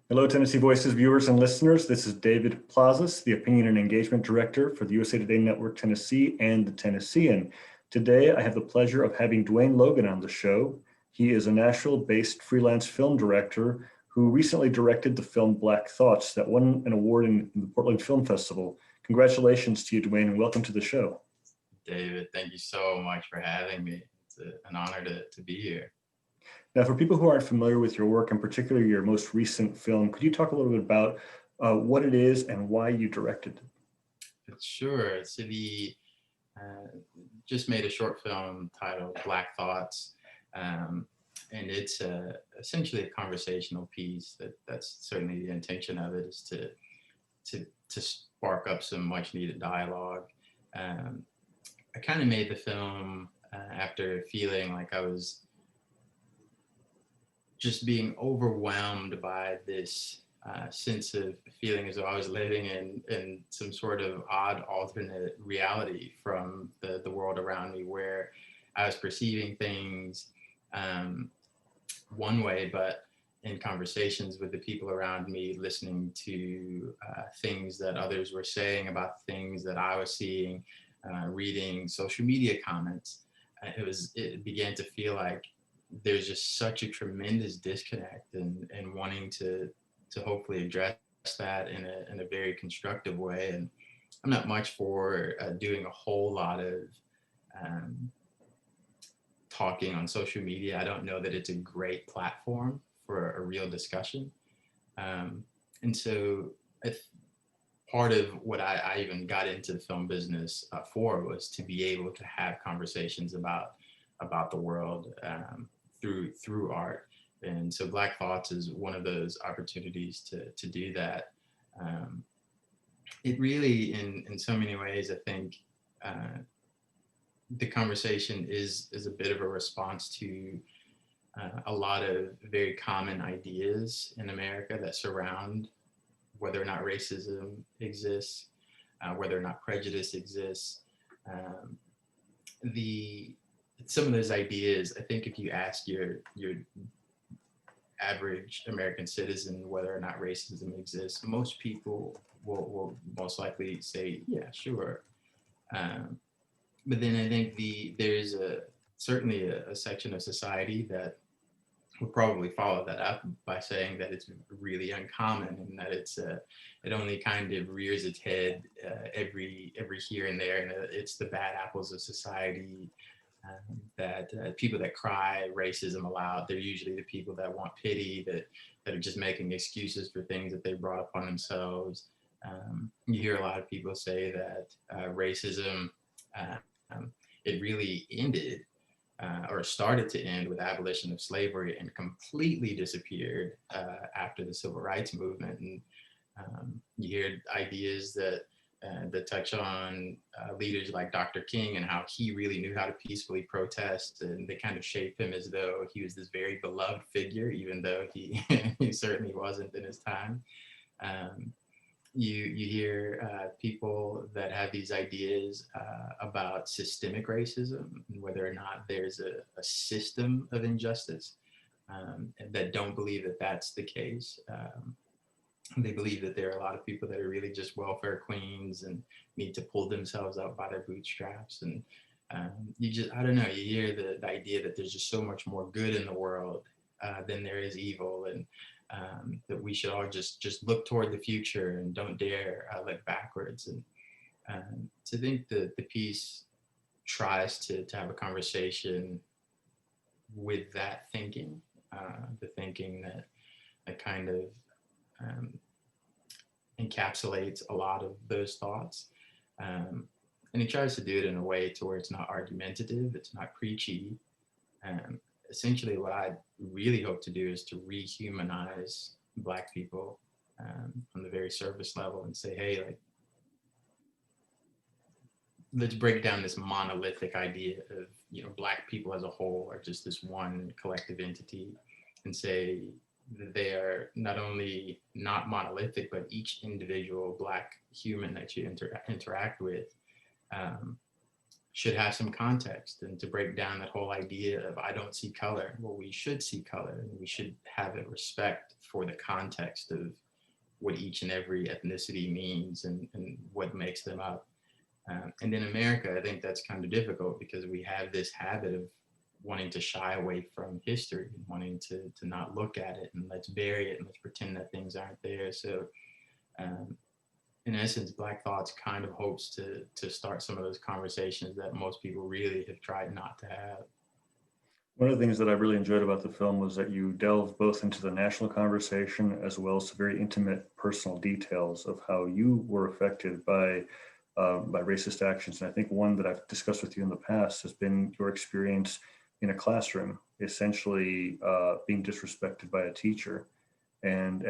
Hello, Tennessee Voices viewers and listeners. This is David Plazas, the Opinion and Engagement Director for the USA Today Network Tennessee and the Tennessean. Today, I have the pleasure of having Dwayne Logan on the show. He is a Nashville-based freelance film director who recently directed the film Black Thoughts that won an award in the Portland Film Festival. Congratulations to you, Dwayne, and welcome to the show. David, thank you so much for having me. It's an honor to be here. Now, for people who aren't familiar with your work, in particular your most recent film, could you talk a little bit about what it is and why you directed it? Sure. So the just made a short film titled Black Thoughts, and it's essentially a conversational piece. That's certainly the intention of it, is to spark up some much needed dialogue. I kind of made the film after feeling like I was just being overwhelmed by this sense of feeling as though I was living in some sort of odd alternate reality from the world around me, where I was perceiving things one way, but in conversations with the people around me, listening to things that others were saying about things that I was seeing, reading social media comments, it began to feel like there's just such a tremendous disconnect, and wanting to hopefully address that in a very constructive way. And I'm not much for doing a whole lot of talking on social media. I don't know that it's a great platform for a real discussion. And so part of what I even got into the film business for was to be able to have conversations about the world through art. And so Black Thoughts is one of those opportunities to do that. It really, in so many ways, I think the conversation is a bit of a response to a lot of very common ideas in America that surround whether or not racism exists, whether or not prejudice exists. Some of those ideas, I think, if you ask your average American citizen whether or not racism exists, most people will most likely say, yeah, sure. But then I think there's certainly a section of society that would probably follow that up by saying that it's really uncommon, and that it only kind of rears its head every here and there, and it's the bad apples of society. That people that cry racism aloud, they're usually the people that want pity, that are just making excuses for things that they brought upon themselves. You hear a lot of people say that racism, it really ended or started to end with abolition of slavery, and completely disappeared after the civil rights movement. And you hear ideas that touch on leaders like Dr. King, and how he really knew how to peacefully protest, and they kind of shaped him as though he was this very beloved figure, even though he he certainly wasn't in his time. You hear people that have these ideas about systemic racism, and whether or not there's a system of injustice, that don't believe that that's the case. They believe that there are a lot of people that are really just welfare queens and need to pull themselves up by their bootstraps. And I don't know, you hear the idea that there's just so much more good in the world than there is evil, and that we should all just look toward the future and don't dare look backwards. And so I think the piece tries to have a conversation with that thinking, the thinking that kind of encapsulates a lot of those thoughts. And he tries to do it in a way to where it's not argumentative, it's not preachy. Essentially, what I really hope to do is to rehumanize Black people on the very surface level, and say, hey, like, let's break down this monolithic idea of, Black people as a whole are just this one collective entity, and say that they are not only not monolithic, but each individual Black human that you interact with should have some context, and to break down that whole idea of I don't see color. Well, we should see color, and we should have a respect for the context of what each and every ethnicity means, and what makes them up. And in America, I think that's kind of difficult because we have this habit of wanting to shy away from history, and wanting to not look at it, and let's bury it, and let's pretend that things aren't there. So um, in essence, Black Thoughts kind of hopes to start some of those conversations that most people really have tried not to have. One of the things that I really enjoyed about the film was that you delved both into the national conversation as well as very intimate personal details of how you were affected by racist actions. And I think one that I've discussed with you in the past has been your experience in a classroom, essentially being disrespected by a teacher, and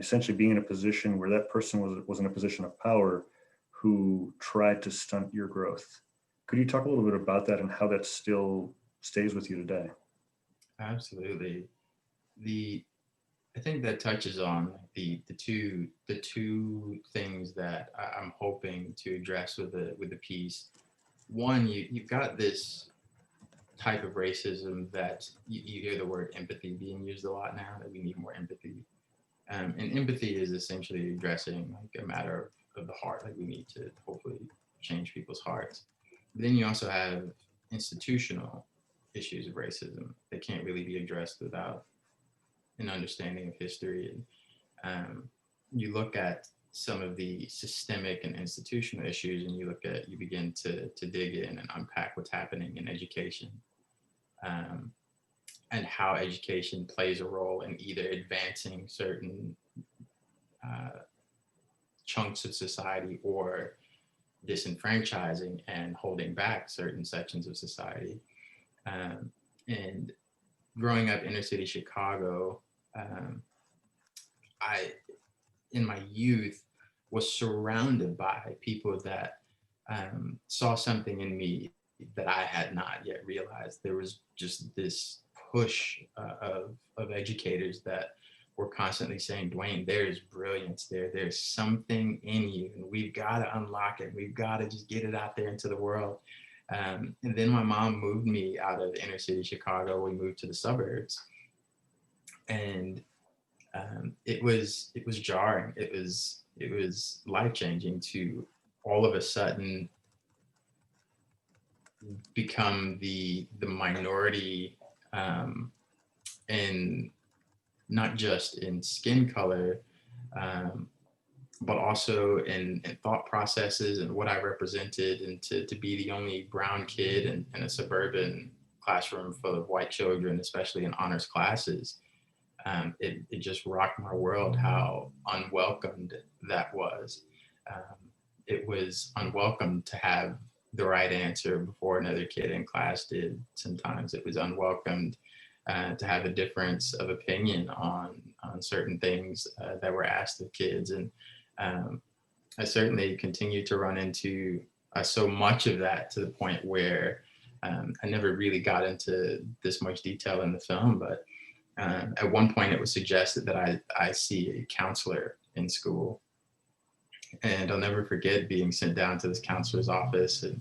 essentially being in a position where that person was in a position of power who tried to stunt your growth. Could you talk a little bit about that and how that still stays with you today? Absolutely. I think that touches on the two things that I'm hoping to address with the piece. One, you've got this type of racism that you hear the word empathy being used a lot now, that we need more empathy. And empathy is essentially addressing like a matter of the heart, like we need to hopefully change people's hearts. But then you also have institutional issues of racism that can't really be addressed without an understanding of history. And you look at some of the systemic and institutional issues, and you begin to dig in and unpack what's happening in education, and how education plays a role in either advancing certain chunks of society, or disenfranchising and holding back certain sections of society. And growing up inner city Chicago, I, in my youth, was surrounded by people that saw something in me that I had not yet realized. There was just this push of educators that were constantly saying, Dwayne, there's brilliance there. There's something in you, and we've got to unlock it. We've got to just get it out there into the world. And then my mom moved me out of inner city Chicago. We moved to the suburbs, and it was jarring. It was life-changing to all of a sudden become the minority, in not just in skin color, but also in thought processes and what I represented, and to be the only brown kid in a suburban classroom full of white children, especially in honors classes. It just rocked my world how unwelcomed that was. It was unwelcome to have the right answer before another kid in class did. Sometimes it was unwelcomed to have a difference of opinion on certain things that were asked of kids. And I certainly continue to run into so much of that, to the point where I never really got into this much detail in the film, but at one point it was suggested that I see a counselor in school. And I'll never forget being sent down to this counselor's office, and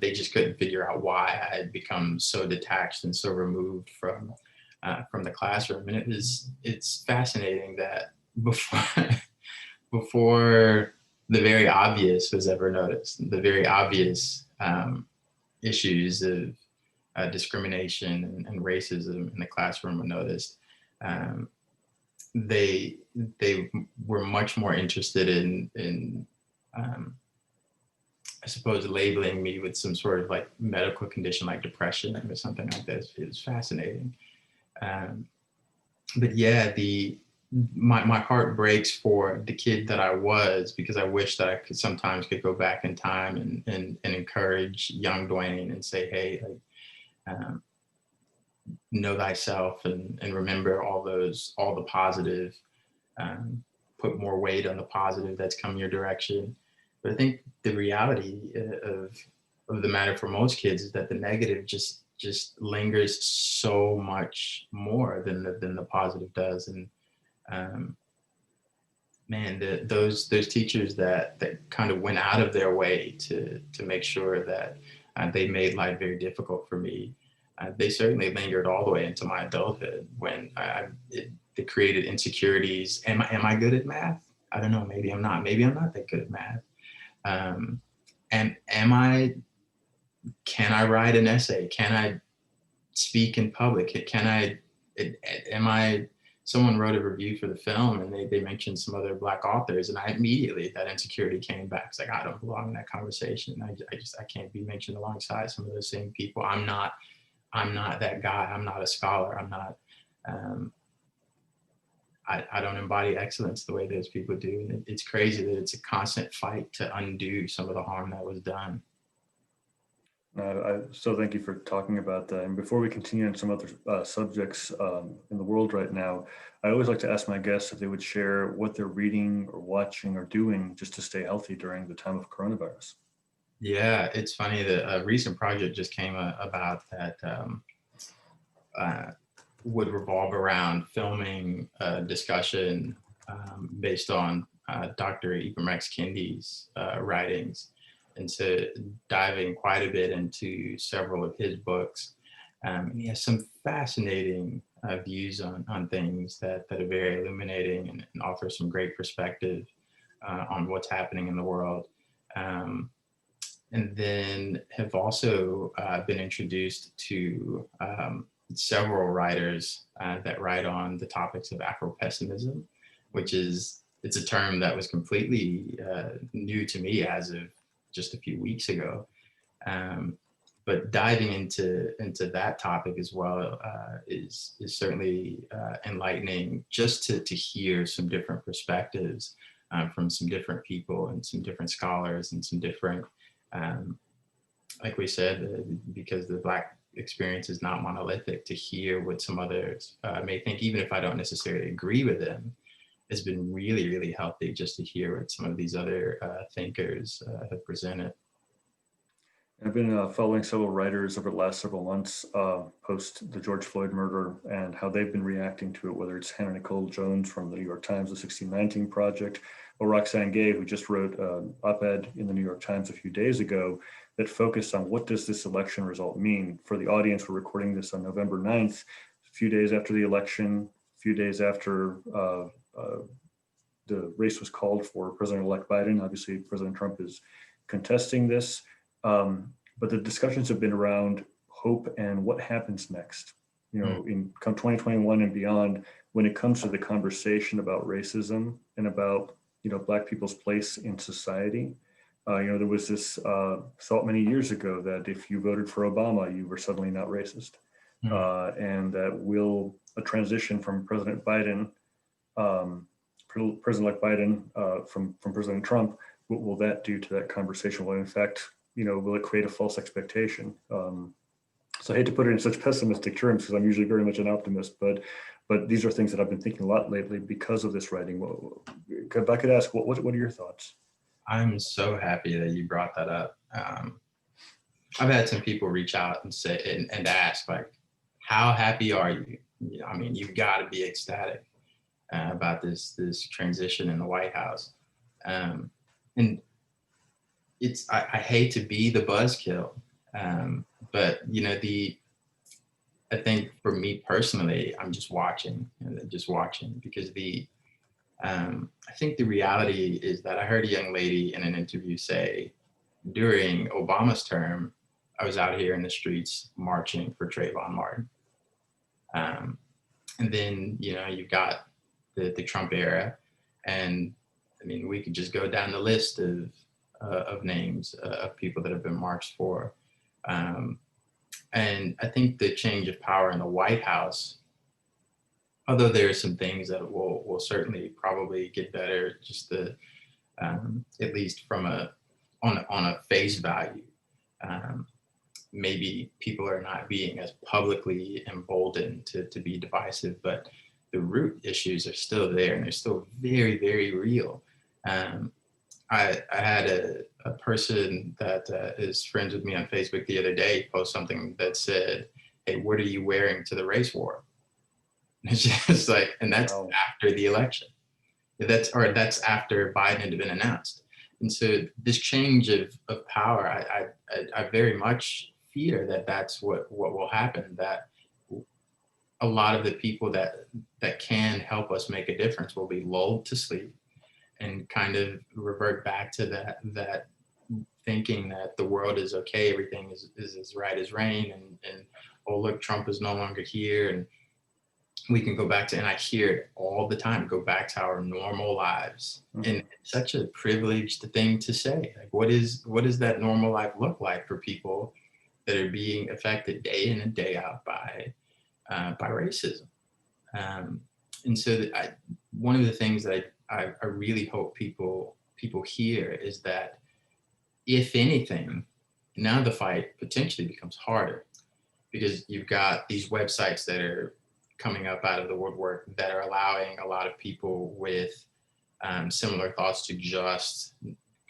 they just couldn't figure out why I had become so detached and so removed from the classroom. And it's fascinating that before the very obvious was ever noticed, the very obvious issues of discrimination and racism in the classroom were noticed, they were much more interested in I suppose labeling me with some sort of like medical condition like depression or something like this. It was fascinating. But yeah, my heart breaks for the kid that I was, because I wish that I could go back in time and encourage young Dwayne and say, hey, like, know thyself, and remember all the positive, put more weight on the positive that's come your direction. But I think the reality of the matter for most kids is that the negative just lingers so much more than the positive does. And man, those teachers that kind of went out of their way to make sure that They made life very difficult for me. They certainly lingered all the way into my adulthood when it created insecurities. Am I good at math? I don't know. Maybe I'm not. Maybe I'm not that good at math. And can I write an essay? Can I speak in public? Someone wrote a review for the film and they mentioned some other Black authors, and that insecurity came back. It's like, I don't belong in that conversation. I can't be mentioned alongside some of those same people. I'm not that guy. I'm not a scholar. I'm not, I don't embody excellence the way those people do. And it's crazy that it's a constant fight to undo some of the harm that was done. So thank you for talking about that. And before we continue on some other subjects in the world right now, I always like to ask my guests if they would share what they're reading or watching or doing just to stay healthy during the time of coronavirus. Yeah, it's funny that a recent project just came about that would revolve around filming a discussion based on Dr. Ibram X. Kendi's writings. And so diving quite a bit into several of his books. He has some fascinating views on things that are very illuminating and offer some great perspective on what's happening in the world. And then have also been introduced to several writers that write on the topics of Afro-pessimism, it's a term that was completely new to me as of just a few weeks ago. But diving into that topic as well is certainly enlightening, just to hear some different perspectives from some different people and some different scholars and some different, like we said, because the Black experience is not monolithic, to hear what some others may think, even if I don't necessarily agree with them, has been really, really healthy, just to hear what some of these other thinkers have presented. I've been following several writers over the last several months post the George Floyd murder and how they've been reacting to it, whether it's Hannah Nicole Jones from the New York Times, the 1619 Project, or Roxane Gay, who just wrote an op-ed in the New York Times a few days ago that focused on what does this election result mean. For the audience, we're recording this on November 9th, a few days after the election, a few days after the race was called for President-elect Biden. Obviously, President Trump is contesting this, but the discussions have been around hope and what happens next. You know, in 2021 and beyond, when it comes to the conversation about racism and about, you know, Black people's place in society. You know, there was this thought many years ago that if you voted for Obama, you were suddenly not racist, and that will a transition from President Biden. President-elect Biden from President Trump, what will that do to that conversation? Well, in fact, you know, will it create a false expectation? So I hate to put it in such pessimistic terms because I'm usually very much an optimist, but these are things that I've been thinking a lot lately because of this writing. Well, if I could ask, what are your thoughts? I'm so happy that you brought that up. I've had some people reach out and say and ask, like, how happy are you? I mean, you've got to be ecstatic about this transition in the White House. And I hate to be the buzzkill, but you know, I think for me personally, I'm just watching because I think the reality is that I heard a young lady in an interview say, during Obama's term, I was out here in the streets marching for Trayvon Martin. And then, you know, you've got the Trump era, and I mean, we could just go down the list of names of people that have been marched for. And I think the change of power in the White House, although there are some things that will certainly probably get better, just at least from on a face value, maybe people are not being as publicly emboldened to be divisive, but the root issues are still there and they're still very, very real. I had a person that is friends with me on Facebook the other day post something that said, "Hey, what are you wearing to the race war?" And it's just like, and that's after the election. That's after Biden had been announced. And so this change of power, I very much fear that that's what will happen, that a lot of the people that can help us make a difference will be lulled to sleep and kind of revert back to that thinking that the world is okay, everything is as right as rain, and oh look, Trump is no longer here, and we can go back to, and I hear it all the time, go back to our normal lives. Mhm. And it's such a privileged thing to say. Like, what does that normal life look like for people that are being affected day in and day out by racism? And so one of the things that I really hope people hear is that, if anything, now the fight potentially becomes harder, because you've got these websites that are coming up out of the woodwork that are allowing a lot of people with similar thoughts to just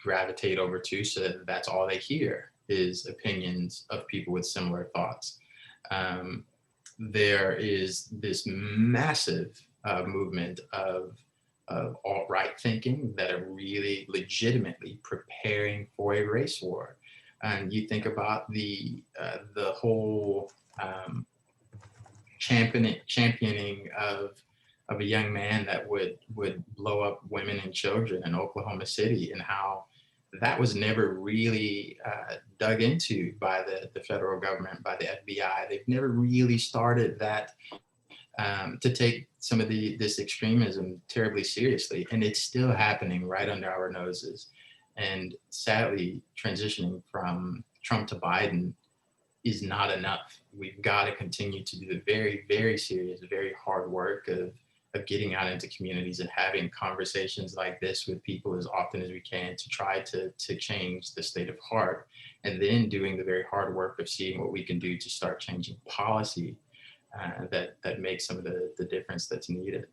gravitate over to, so that that's all they hear is opinions of people with similar thoughts. There is this massive movement of alt-right thinking that are really legitimately preparing for a race war. And you think about the whole championing of a young man that would blow up women and children in Oklahoma City, and how that was never really dug into by the federal government, by the FBI. They've never really started that to take some of this extremism terribly seriously, and it's still happening right under our noses. And sadly, transitioning from Trump to Biden is not enough. We've got to continue to do the very, very serious, very hard work of getting out into communities and having conversations like this with people as often as we can, to try to change the state of heart, and then doing the very hard work of seeing what we can do to start changing policy that makes some of the difference that's needed.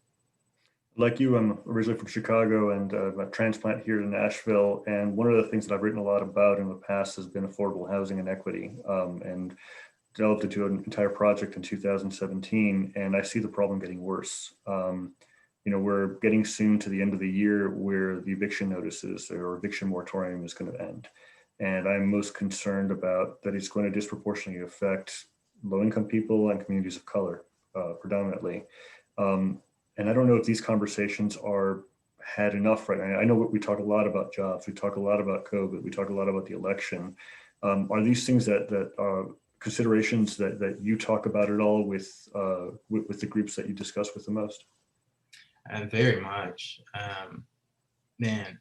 Like you, I'm originally from Chicago, and I'm a transplant here in Nashville. And one of the things that I've written a lot about in the past has been affordable housing and equity, and delved into an entire project in 2017. And I see the problem getting worse. We're getting soon to the end of the year where the eviction notices or eviction moratorium is going to end. And I'm most concerned about that it's going to disproportionately affect low-income people and communities of color, predominantly. And I don't know if these conversations are had enough right now. I know we talk a lot about jobs, we talk a lot about COVID, we talk a lot about the election. Are these things that are considerations that you talk about at all with the groups that you discuss with the most? Very much. Man,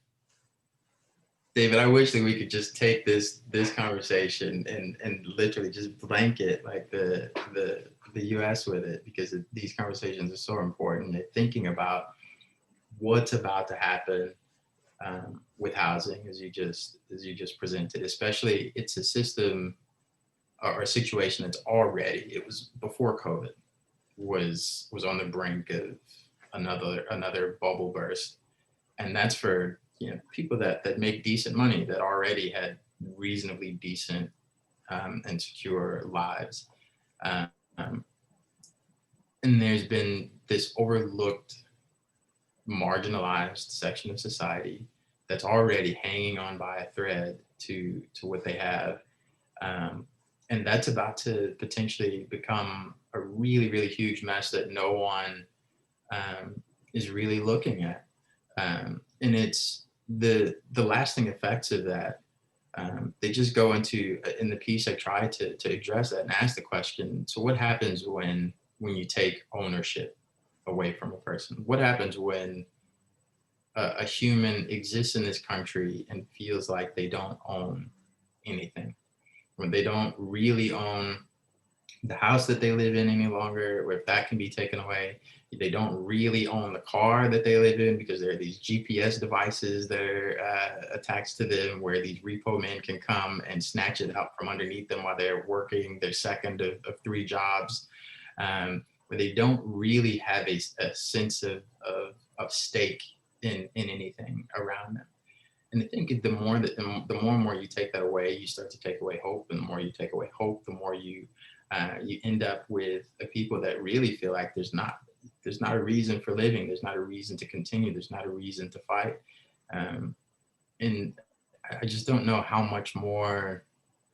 David, I wish that we could just take this conversation and literally just blanket like the US with it, because these conversations are so important. They're thinking about what's about to happen with housing, as you just presented. Especially, it's a system or a situation that's already, it was before COVID, was on the brink of another bubble burst. And that's for people that make decent money, that already had reasonably decent and secure lives. Um, and there's been this overlooked, marginalized section of society that's already hanging on by a thread to what they have. And that's about to potentially become a really, really huge mess that no one is really looking at. And it's the lasting effects of that. They just go into, in the piece I try to address that and ask the question, so what happens when you take ownership away from a person? What happens when a human exists in this country and feels like they don't own anything? When they don't really own the house that they live in any longer, or if that can be taken away. They don't really own the car that they live in, because there are these GPS devices that are attached to them, where these repo men can come and snatch it out from underneath them while they're working their second of 3 jobs, where they don't really have a sense of stake in anything around them. And I think the more and more you take that away, you start to take away hope. And the more you take away hope, the more you end up with a people that really feel like there's not a reason for living. There's not a reason to continue. There's not a reason to fight. And I just don't know how much more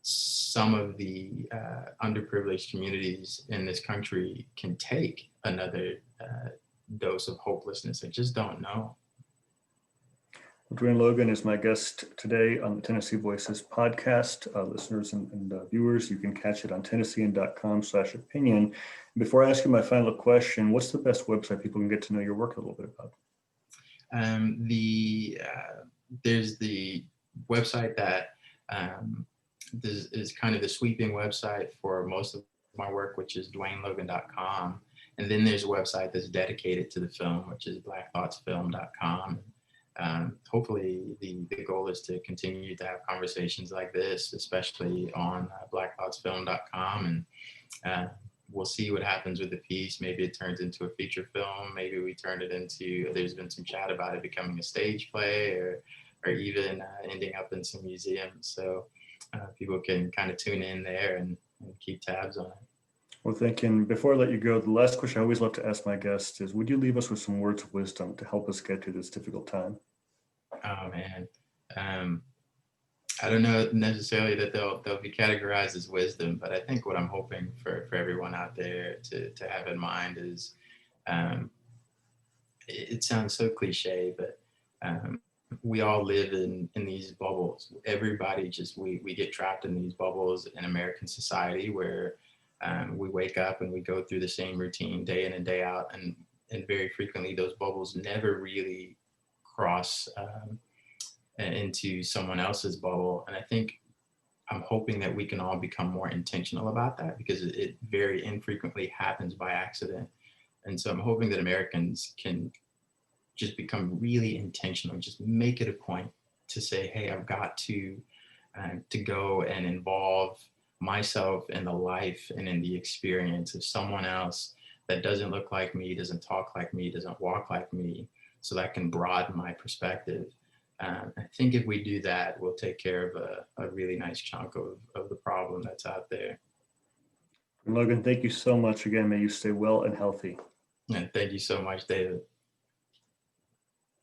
some of the underprivileged communities in this country can take another dose of hopelessness. I just don't know. Dwayne Logan is my guest today on the Tennessee Voices podcast. Listeners and viewers, you can catch it on Tennessean.com/opinion. Before I ask you my final question, what's the best website people can get to know your work a little bit about? There's the website that this is kind of the sweeping website for most of my work, which is DwayneLogan.com. And then there's a website that's dedicated to the film, which is BlackThoughtsFilm.com. Hopefully the goal is to continue to have conversations like this, especially on BlackThoughtsFilm.com. And we'll see what happens with the piece. Maybe it turns into a feature film. Maybe we turn it into, there's been some chat about it becoming a stage play, or even ending up in some museums. So people can kind of tune in there and keep tabs on it. Well, thank you. And before I let you go, the last question I always love to ask my guests is, would you leave us with some words of wisdom to help us get through this difficult time? Oh man. I don't know necessarily that they'll be categorized as wisdom, but I think what I'm hoping for everyone out there to have in mind is, it sounds so cliche, but we all live in these bubbles. Everybody just, we get trapped in these bubbles in American society where we wake up and we go through the same routine day in and day out. And very frequently those bubbles never really cross into someone else's bubble. And I think I'm hoping that we can all become more intentional about that, because it very infrequently happens by accident. And so I'm hoping that Americans can just become really intentional, just make it a point to say, hey, I've got to go and involve myself in the life and in the experience of someone else that doesn't look like me, doesn't talk like me, doesn't walk like me, so that can broaden my perspective. I think if we do that, we'll take care of a really nice chunk of the problem that's out there. Logan, thank you so much again. May you stay well and healthy. And thank you so much, David.